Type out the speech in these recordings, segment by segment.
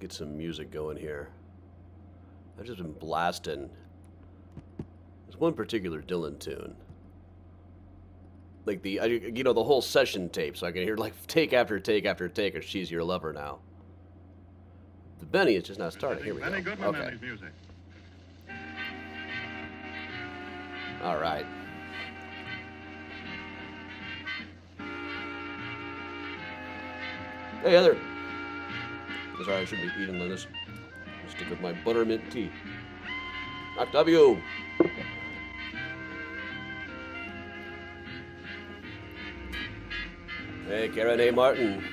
Get some music going here. I've just been blasting. There's one particular Dylan tune. Like the whole session tape, so I can hear like take after take after take of She's Your Lover Now. The Benny is just not starting. Here we go. Okay. All right. Hey, Heather. Sorry, I should be eating this. Stick with my buttermint tea. Octavio. Hey, Karen A. Martin.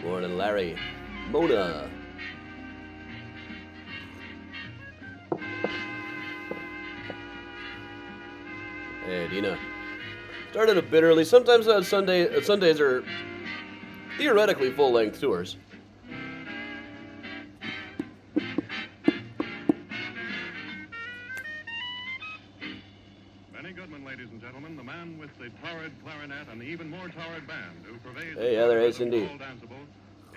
Morning, Larry. Mona. Hey, Dina. Started a bit early. Sometimes on Sundays are theoretically full-length tours. Benny Goodman, ladies and gentlemen, the man with the torrid clarinet and the even more torrid band who pervades hey, Heather, hey, Cindy.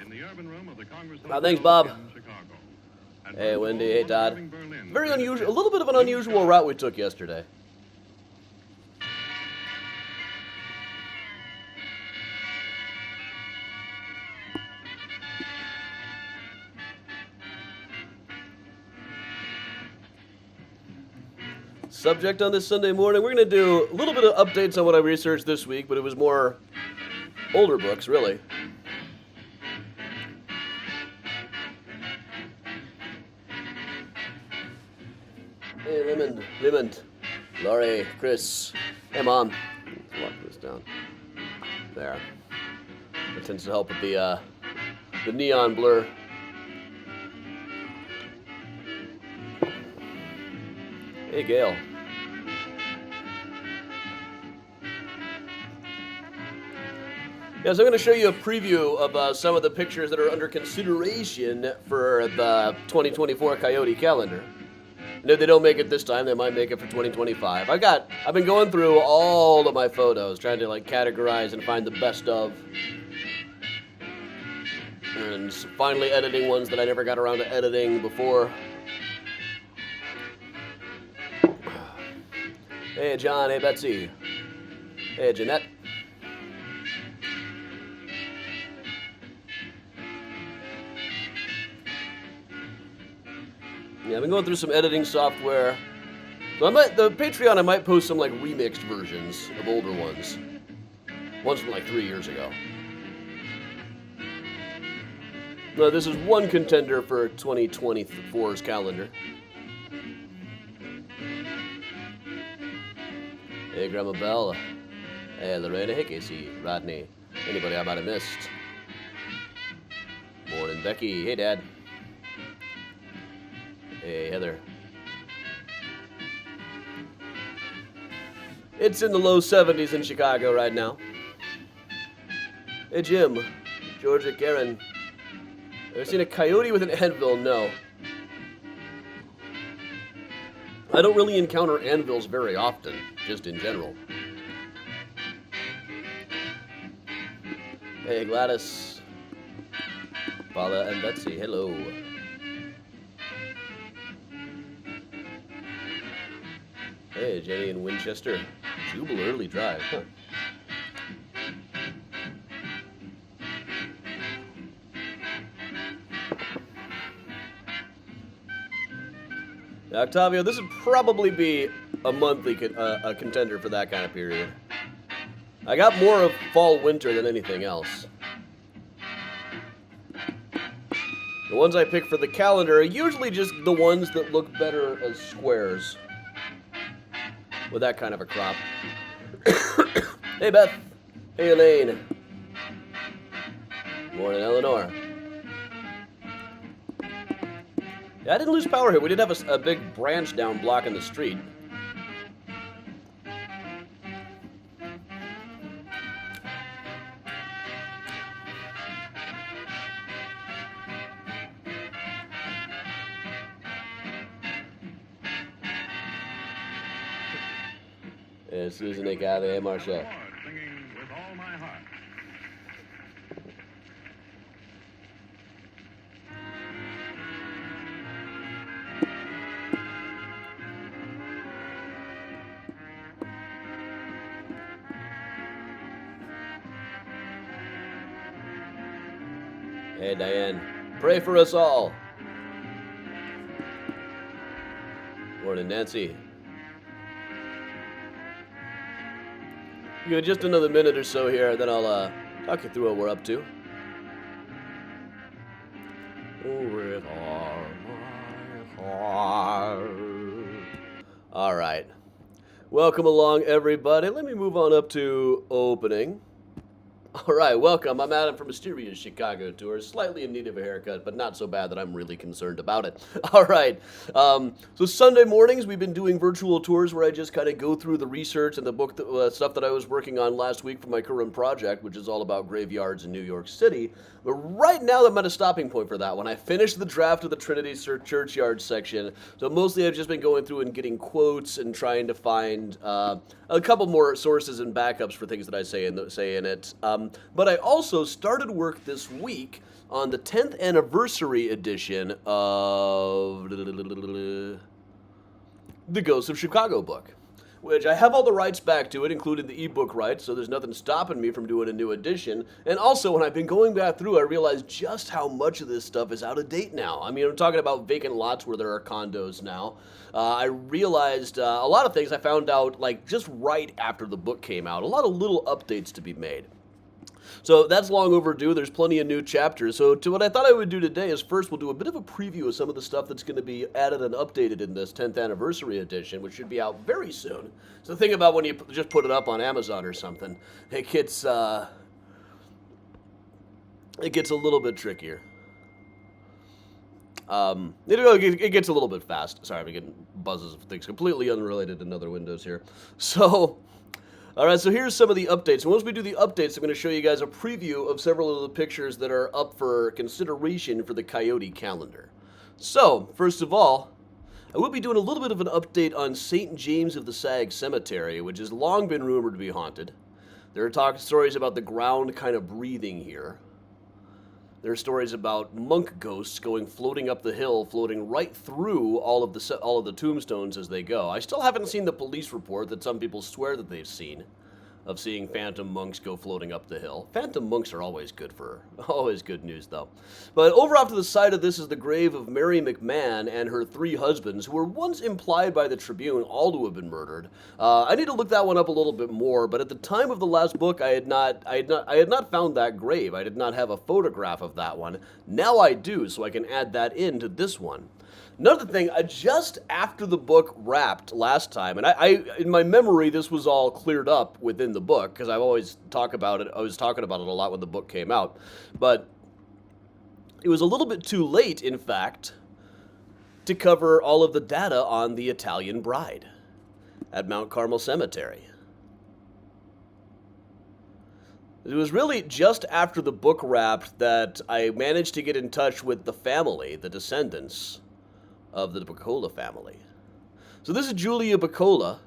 In the urban room of the Congress Thanks, Bob. in Chicago. And hey, Wendy. Hey, Todd. Very unusual. A little bit of an unusual route we took yesterday. Subject on this Sunday morning, we're going to do a little bit of updates on what I researched this week, but it was more older books, really. Hey, Raymond, Laurie, Chris. Hey, Mom. Let's lock this down. There. That tends to help with the neon blur. Hey, Gail. Yes, I'm going to show you a preview of some of the pictures that are under consideration for the 2024 Coyote calendar. And if they don't make it this time, they might make it for 2025. I've been going through all of my photos, trying to like categorize and find the best of. And finally editing ones that I never got around to editing before. Hey, John. Hey, Betsy. Hey, Jeanette. Yeah, I've been going through some editing software. So the Patreon, I might post some like remixed versions of older ones. Ones from like 3 years ago. No, this is one contender for 2024's calendar. Hey, Grandma Bell. Hey, Lorena. Hey, Casey. Rodney. Anybody I might have missed. Morning, Becky. Hey, Dad. Hey, Heather. It's in the low 70s in Chicago right now. Hey, Jim. Georgia, Karen. Ever seen a coyote with an anvil? No. I don't really encounter anvils very often, just in general. Hey, Gladys. Paula and Betsy, hello. Hey, Jenny in Winchester. Jubal early drive, huh? Now, Octavio, this would probably be a monthly contender for that kind of period. I got more of fall-winter than anything else. The ones I pick for the calendar are usually just the ones that look better as squares. With that kind of a crop. Hey, Beth. Hey, Elaine. Morning, Eleanor. Yeah, I didn't lose power here. We did have a big branch down blocking the street. Susan Agave, hey, Marcia. Singing with all my heart. Hey, Diane. Pray for us all. Morning, Nancy. You got just another minute or so here, then I'll talk you through what we're up to. With all my heart. All right. Welcome along, everybody. Let me move on up to opening. All right, welcome. I'm Adam from Mysterious Chicago Tours. Slightly in need of a haircut, but not so bad that I'm really concerned about it. All right. So Sunday mornings, we've been doing virtual tours where I just kind of go through the research and the book stuff that I was working on last week for my current project, which is all about graveyards in New York City. But right now, I'm at a stopping point for that one. I finished the draft of the Trinity Churchyard section, so mostly I've just been going through and getting quotes and trying to find a couple more sources and backups for things that I say in it. But I also started work this week on the 10th anniversary edition of The Ghosts of Chicago book, which I have all the rights back to it, including the ebook rights, so there's nothing stopping me from doing a new edition. And also, when I've been going back through, I realized just how much of this stuff is out of date now. I mean, I'm talking about vacant lots where there are condos now. I realized a lot of things I found out, like, just right after the book came out. A lot of little updates to be made. So that's long overdue. There's plenty of new chapters. So what I thought I would do today is first we'll do a bit of a preview of some of the stuff that's going to be added and updated in this 10th anniversary edition, which should be out very soon. So the thing about when you just put it up on Amazon or something, it gets a little bit trickier. It gets a little bit fast. Sorry, I'm getting buzzes of things completely unrelated in other windows here. So... all right, so here's some of the updates. And once we do the updates, I'm going to show you guys a preview of several of the pictures that are up for consideration for the Coyote calendar. So, first of all, I will be doing a little bit of an update on St. James of the Sag Cemetery, which has long been rumored to be haunted. There are stories about the ground kind of breathing here. There are stories about monk ghosts floating up the hill, floating right through all of the tombstones as they go. I still haven't seen the police report that some people swear that they've seen, of seeing phantom monks go floating up the hill. Phantom monks are always good news, though. But over off to the side of this is the grave of Mary McMahon and her 3 husbands, who were once implied by the Tribune all to have been murdered. I need to look that one up a little bit more, but at the time of the last book, I had not found that grave. I did not have a photograph of that one. Now I do, so I can add that into this one. Another thing, just after the book wrapped last time, and I in my memory, this was all cleared up within the book, because I was talking about it a lot when the book came out, but it was a little bit too late, in fact, to cover all of the data on the Italian bride at Mount Carmel Cemetery. It was really just after the book wrapped that I managed to get in touch with the family, the descendants of the Bacola family. So this is Julia Bacola,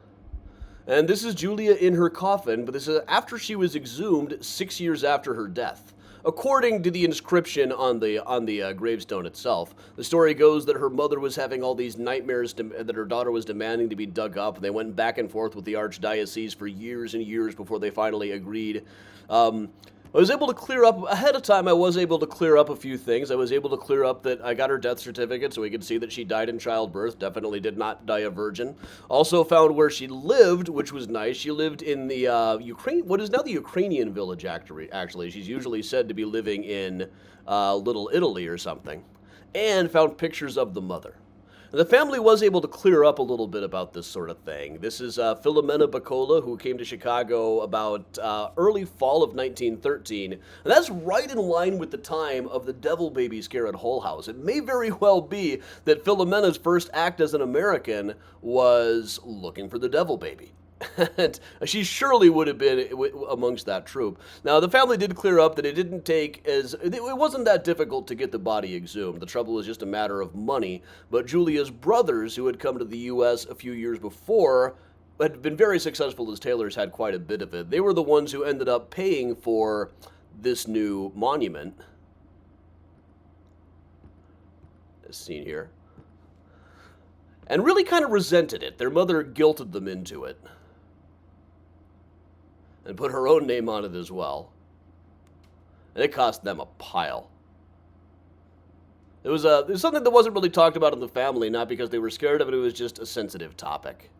and this is Julia in her coffin, but this is after she was exhumed 6 years after her death. According to the inscription on the gravestone itself, the story goes that her mother was having all these nightmares that her daughter was demanding to be dug up, and they went back and forth with the archdiocese for years and years before they finally agreed. I was able to clear up, ahead of time, I was able to clear up a few things. I was able to clear up that I got her death certificate so we could see that she died in childbirth, definitely did not die a virgin. Also found where she lived, which was nice. She lived in the what is now the Ukrainian village, actually. She's usually said to be living in Little Italy or something. And found pictures of the mother. The family was able to clear up a little bit about this sort of thing. This is Philomena Bacola, who came to Chicago about early fall of 1913. And that's right in line with the time of the devil baby scare at Hull House. It may very well be that Philomena's first act as an American was looking for the devil baby. And she surely would have been amongst that troop. Now, the family did clear up that it wasn't that difficult to get the body exhumed. The trouble was just a matter of money. But Julia's brothers, who had come to the U.S. a few years before, had been very successful as tailors, had quite a bit of it. They were the ones who ended up paying for this new monument. As seen here. And really kind of resented it. Their mother guilted them into it. And put her own name on it as well. And it cost them a pile. It was something that wasn't really talked about in the family, not because they were scared of it, it was just a sensitive topic.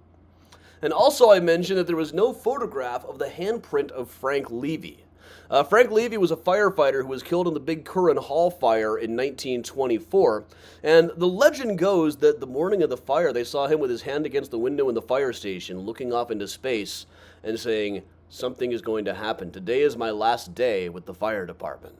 And also I mentioned that there was no photograph of the handprint of Frank Levy. Frank Levy was a firefighter who was killed in the Big Curran Hall fire in 1924, and the legend goes that the morning of the fire they saw him with his hand against the window in the fire station, looking off into space and saying, "Something is going to happen. Today is my last day with the fire department."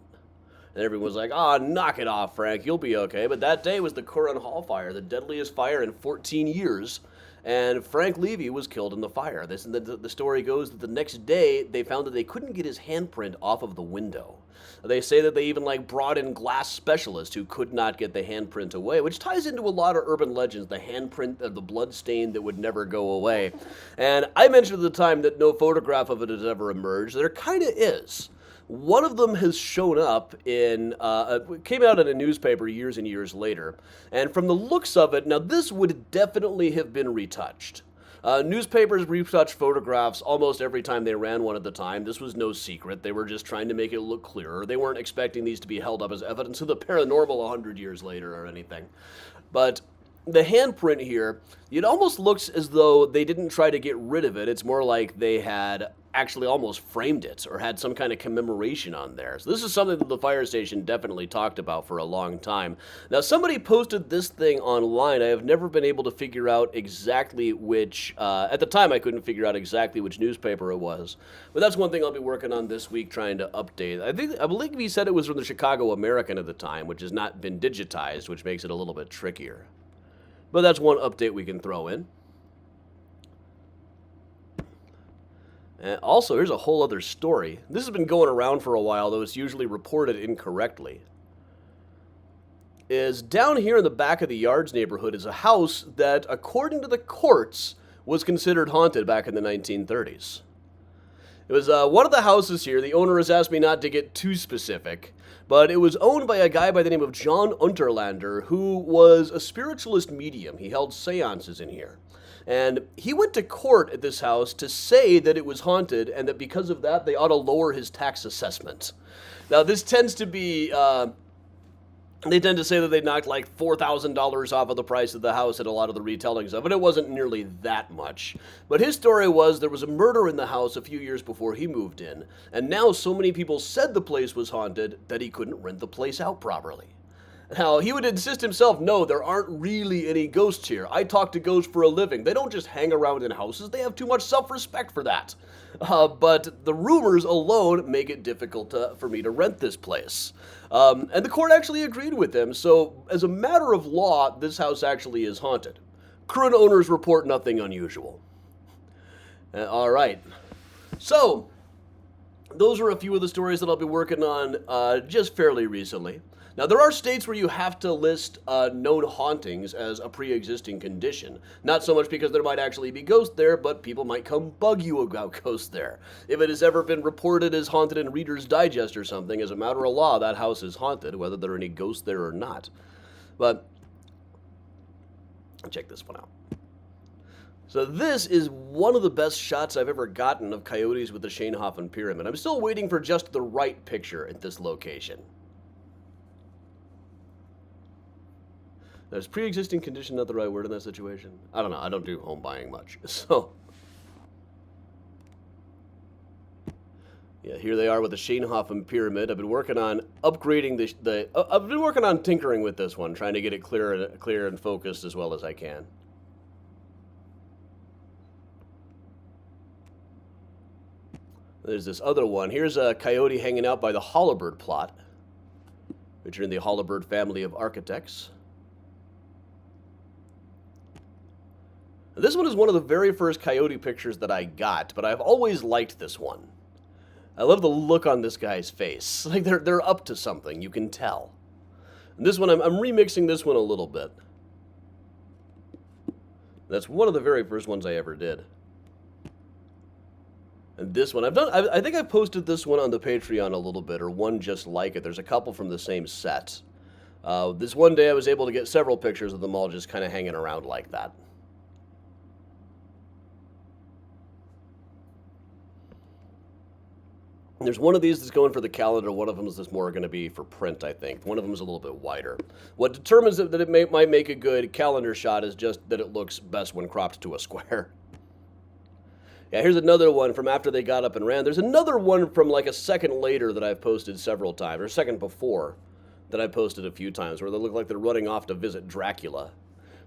And everyone was like, "Ah, knock it off, Frank, you'll be okay." But that day was the Curran Hall fire, the deadliest fire in 14 years. And Frank Levy was killed in the fire. The story goes that the next day they found that they couldn't get his handprint off of the window. They say that they even brought in glass specialists who could not get the handprint away, which ties into a lot of urban legends, the handprint of the blood stain that would never go away. And I mentioned at the time that no photograph of it has ever emerged. There kind of is. One of them has shown up came out in a newspaper years and years later, and from the looks of it, now this would definitely have been retouched. Newspapers retouched photographs almost every time they ran one at the time. This was no secret. They were just trying to make it look clearer. They weren't expecting these to be held up as evidence of the paranormal 100 years later or anything. But the handprint here, it almost looks as though they didn't try to get rid of it. It's more like they had actually almost framed it or had some kind of commemoration on there. So this is something that the fire station definitely talked about for a long time. Now, somebody posted this thing online. I have never been able to figure out exactly which, at the time I couldn't figure out exactly which newspaper it was. But that's one thing I'll be working on this week, trying to update. I believe he said it was from the Chicago American at the time, which has not been digitized, which makes it a little bit trickier. But that's one update we can throw in. And also, here's a whole other story. This has been going around for a while, though it's usually reported incorrectly. Is down here in the back of the Yards neighborhood is a house that, according to the courts, was considered haunted back in the 1930s. It was one of the houses here. The owner has asked me not to get too specific, but it was owned by a guy by the name of John Unterlander, who was a spiritualist medium. He held seances in here. And he went to court at this house to say that it was haunted and that because of that, they ought to lower his tax assessment. Now, this tends to be, they tend to say that they knocked like $4,000 off of the price of the house at a lot of the retellings of it. It wasn't nearly that much. But his story was there was a murder in the house a few years before he moved in. And now so many people said the place was haunted that he couldn't rent the place out properly. Now, he would insist himself, no, there aren't really any ghosts here. I talk to ghosts for a living. They don't just hang around in houses. They have too much self-respect for that. But the rumors alone make it difficult for me to rent this place. And the court actually agreed with him. So, as a matter of law, this house actually is haunted. Current owners report nothing unusual. All right. So, those are a few of the stories that I'll be working on just fairly recently. Now, there are states where you have to list known hauntings as a pre-existing condition. Not so much because there might actually be ghosts there, but people might come bug you about ghosts there. If it has ever been reported as haunted in Reader's Digest or something, as a matter of law, that house is haunted, whether there are any ghosts there or not. But, check this one out. So this is one of the best shots I've ever gotten of coyotes with the Schoenhofen Pyramid. I'm still waiting for just the right picture at this location. There's pre-existing condition not the right word in that situation? I don't know. I don't do home buying much. So, yeah, here they are with the Schoenhofen Pyramid. I've been working on upgrading I've been working on tinkering with this one, trying to get it clear and focused as well as I can. There's this other one. Here's a coyote hanging out by the Hollibird plot, which are in the Hollibird family of architects. This one is one of the very first coyote pictures that I got, but I've always liked this one. I love the look on this guy's face. Like they're up to something, you can tell. And this one, I'm remixing this one a little bit. That's one of the very first ones I ever did. And this one, I think I posted this one on the Patreon a little bit, or one just like it. There's a couple from the same set. This one day I was able to get several pictures of them all just kind of hanging around like that. There's one of these that's going for the calendar. One of them is just more going to be for print, I think. One of them is a little bit wider. What determines that it might make a good calendar shot is just that it looks best when cropped to a square. Yeah, here's another one from after they got up and ran. There's another one from like a second later that I've posted several times, or a second before that I posted a few times, where they look like they're running off to visit Dracula.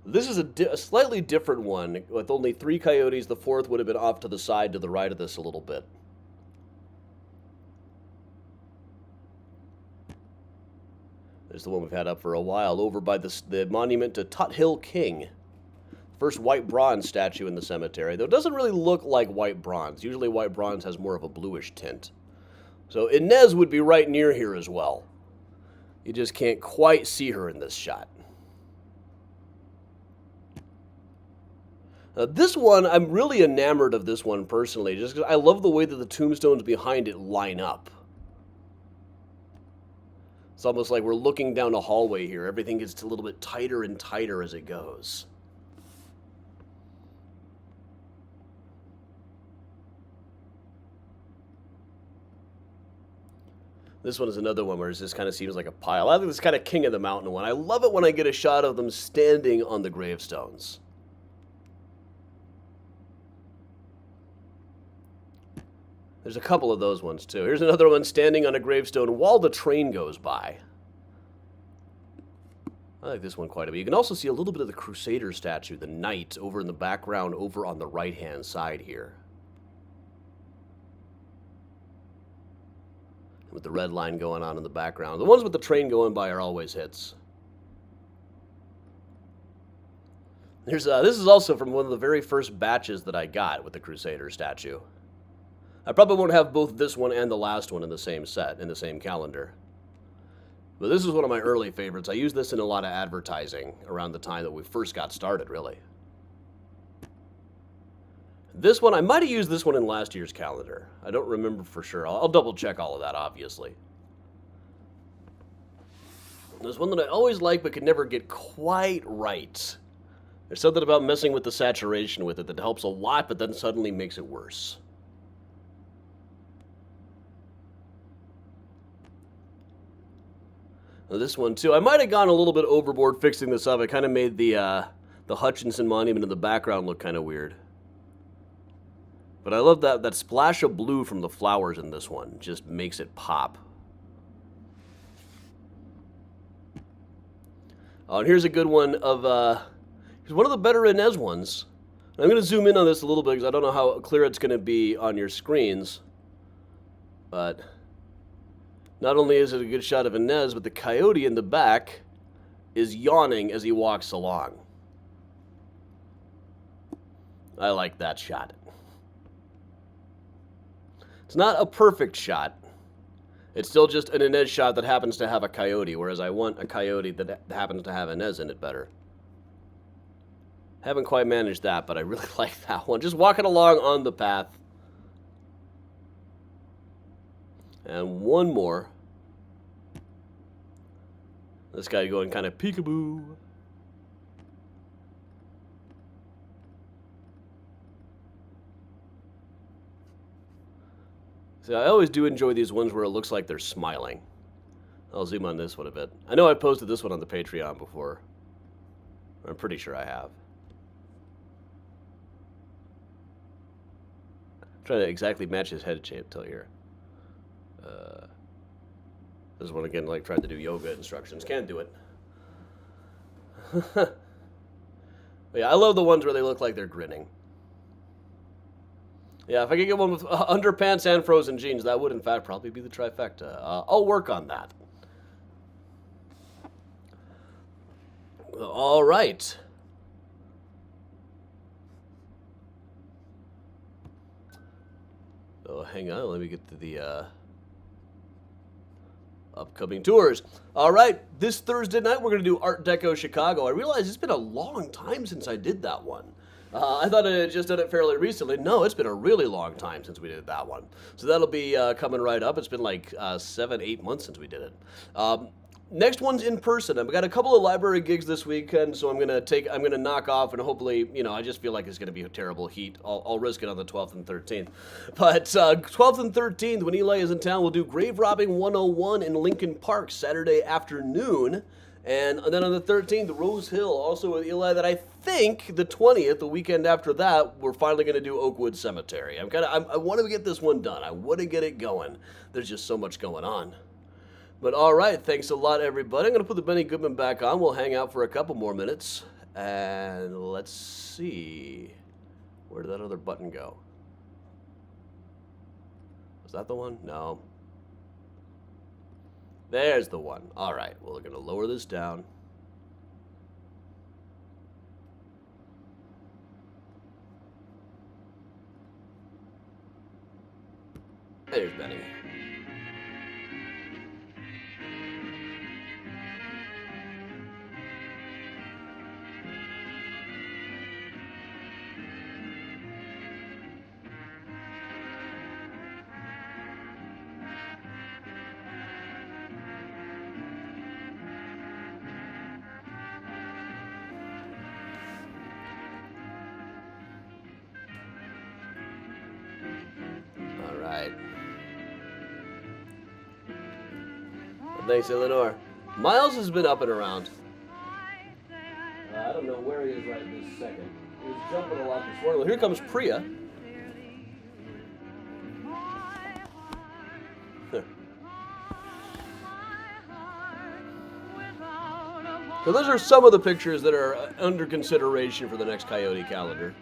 This is a slightly different one with only 3 coyotes. The fourth would have been off to the side to the right of this a little bit. There's the one we've had up for a while, over by the monument to Tut Hill King. First white bronze statue in the cemetery, though it doesn't really look like white bronze. Usually white bronze has more of a bluish tint. So Inez would be right near here as well. You just can't quite see her in this shot. This one, I'm really enamored of this one personally, just because I love the way that the tombstones behind it line up. It's almost like we're looking down a hallway here. Everything gets a little bit tighter and tighter as it goes. This one is another one where it just kind of seems like a pile. I think it's kind of King of the Mountain one. I love it when I get a shot of them standing on the gravestones. There's a couple of those ones, too. Here's another one standing on a gravestone while the train goes by. I like this one quite a bit. You can also see a little bit of the Crusader statue, the knight, over in the background, over on the right-hand side here. With the red line going on in the background. The ones with the train going by are always hits. This is also from one of the very first batches that I got with the Crusader statue. I probably won't have both this one and the last one in the same set, in the same calendar. But this is one of my early favorites. I used this in a lot of advertising around the time that we first got started, really. This one, I might have used this one in last year's calendar. I don't remember for sure. I'll double check all of that, obviously. There's one that I always like but could never get quite right. There's something about messing with the saturation with it that helps a lot, but then suddenly makes it worse. Now this one, too. I might have gone a little bit overboard fixing this up. It kind of made the Hutchinson Monument in the background look kind of weird. But I love that splash of blue from the flowers in this one. Just makes it pop. Oh, and here's a good one of, here's one of the better Inez ones. I'm going to zoom in on this a little bit because I don't know how clear it's going to be on your screens. But not only is it a good shot of Inez, but the coyote in the back is yawning as he walks along. I like that shot. It's not a perfect shot. It's still just an Inez shot that happens to have a coyote, whereas I want a coyote that happens to have Inez in it better. Haven't quite managed that, but I really like that one. Just walking along on the path. And one more. This guy going kind of peekaboo. So I always do enjoy these ones where it looks like they're smiling. I'll zoom on this one a bit. I know I posted this one on the Patreon before. I'm pretty sure I have. I'm trying to exactly match his head shape till here. This one again, like tried to do yoga instructions. Can't do it. But yeah, I love the ones where they look like they're grinning. Yeah, if I could get one with underpants and frozen jeans, that would in fact probably be the trifecta. I'll work on that. All right. Oh, hang on. Let me get to the upcoming tours. All right. This Thursday night, we're going to do Art Deco Chicago. I realize it's been a long time since I did that one. I thought I had just done it fairly recently. No, it's been a really long time since we did that one. So that'll be coming right up. It's been like 7-8 months since we did it. next one's in person. I've got a couple of library gigs this weekend, so I'm gonna knock off, and hopefully, I just feel like it's gonna be a terrible heat. I'll risk it on the 12th and 13th. But 12th and 13th, when Eli is in town, we'll do Grave Robbing 101 in Lincoln Park Saturday afternoon. And then on the 13th, Rose Hill, also with Eli. That I think the 20th, the weekend after that, we're finally going to do Oakwood Cemetery. I want to get this one done. I want to get it going. There's just so much going on. But all right, thanks a lot, everybody. I'm going to put the Benny Goodman back on. We'll hang out for a couple more minutes. And let's see. Where did that other button go? Was that the one? No. There's the one. All right, well, we're going to lower this down. There's Benny. Thanks, Eleanor. Miles has been up and around. I don't know where he is right this second. He was jumping a lot this morning. Well, here comes Priya. So those are some of the pictures that are under consideration for the next Coyote calendar.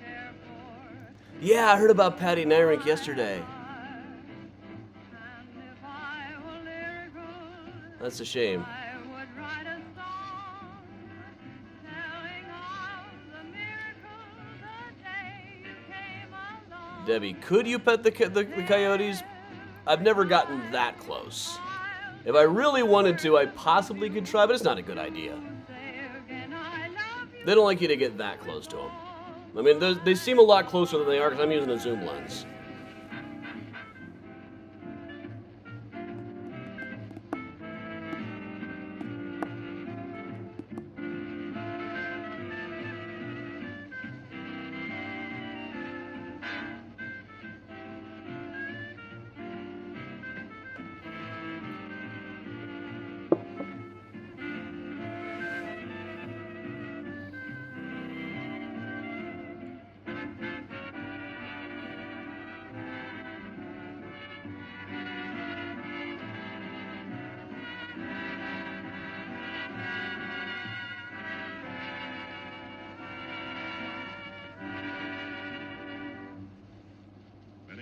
Yeah, I heard about Patty Nyrink yesterday. That's a shame. Debbie, could you pet the coyotes? I've never gotten that close. If I really wanted to, I possibly could try, but it's not a good idea. They don't like you to get that close to them. I mean, they seem a lot closer than they are because I'm using a zoom lens.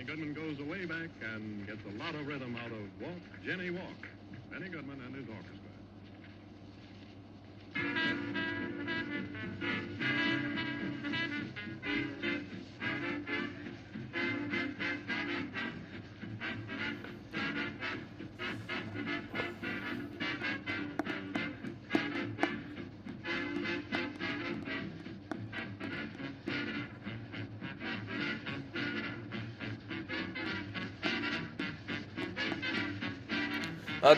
Goodman goes way back and gets a lot of rhythm out of Walk, Jenny, Walk. Benny Goodman and his orchestra.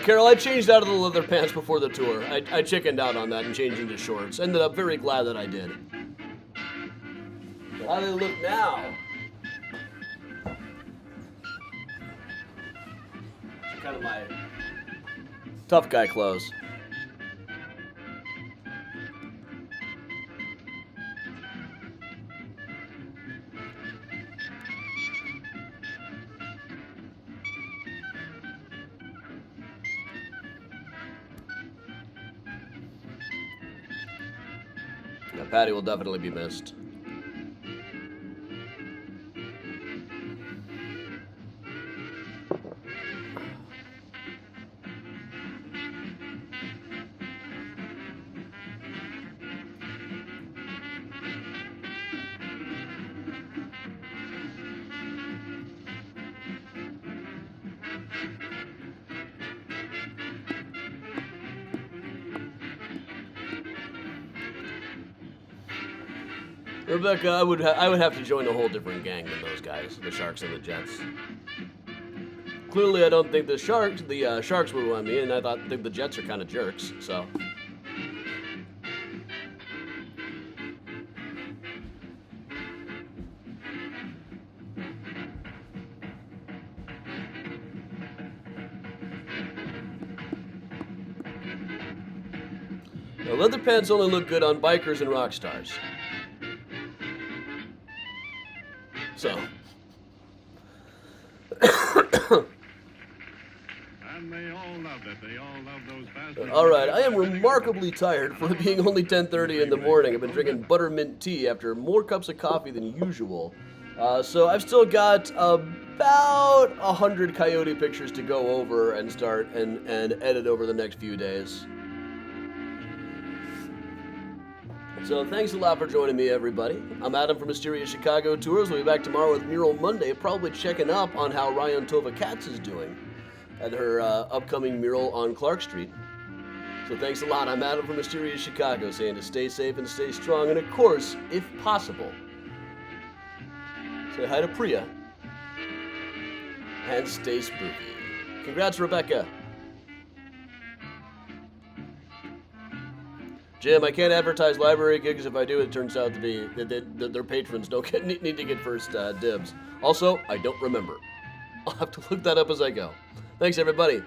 Carol, I changed out of the leather pants before the tour. I chickened out on that and changed into shorts. Ended up very glad that I did. How do they look now? Kind of my tough guy clothes. Patty will definitely be missed. Rebecca, I would have to join a whole different gang than those guys, the Sharks and the Jets. clearly I don't think the Sharks would want me, and I think the Jets are kind of jerks, so. Now, leather pants only look good on bikers and rock stars. So. And they all loved it. They all loved those fast. All right, I am remarkably tired for it being only 10:30 in the morning. I've been drinking buttermint tea after more cups of coffee than usual. So I've still got about 100 Coyote pictures to go over and start and edit over the next few days. So thanks a lot for joining me, everybody. I'm Adam from Mysterious Chicago Tours. We'll be back tomorrow with Mural Monday, probably checking up on how Ryan Tova-Katz is doing at her upcoming mural on Clark Street. So thanks a lot. I'm Adam from Mysterious Chicago, saying to stay safe and stay strong, and of course, if possible, say hi to Priya and stay spooky. Congrats, Rebecca. Jim, I can't advertise library gigs. If I do, it turns out to be that their patrons need to get first dibs. Also, I don't remember. I'll have to look that up as I go. Thanks, everybody.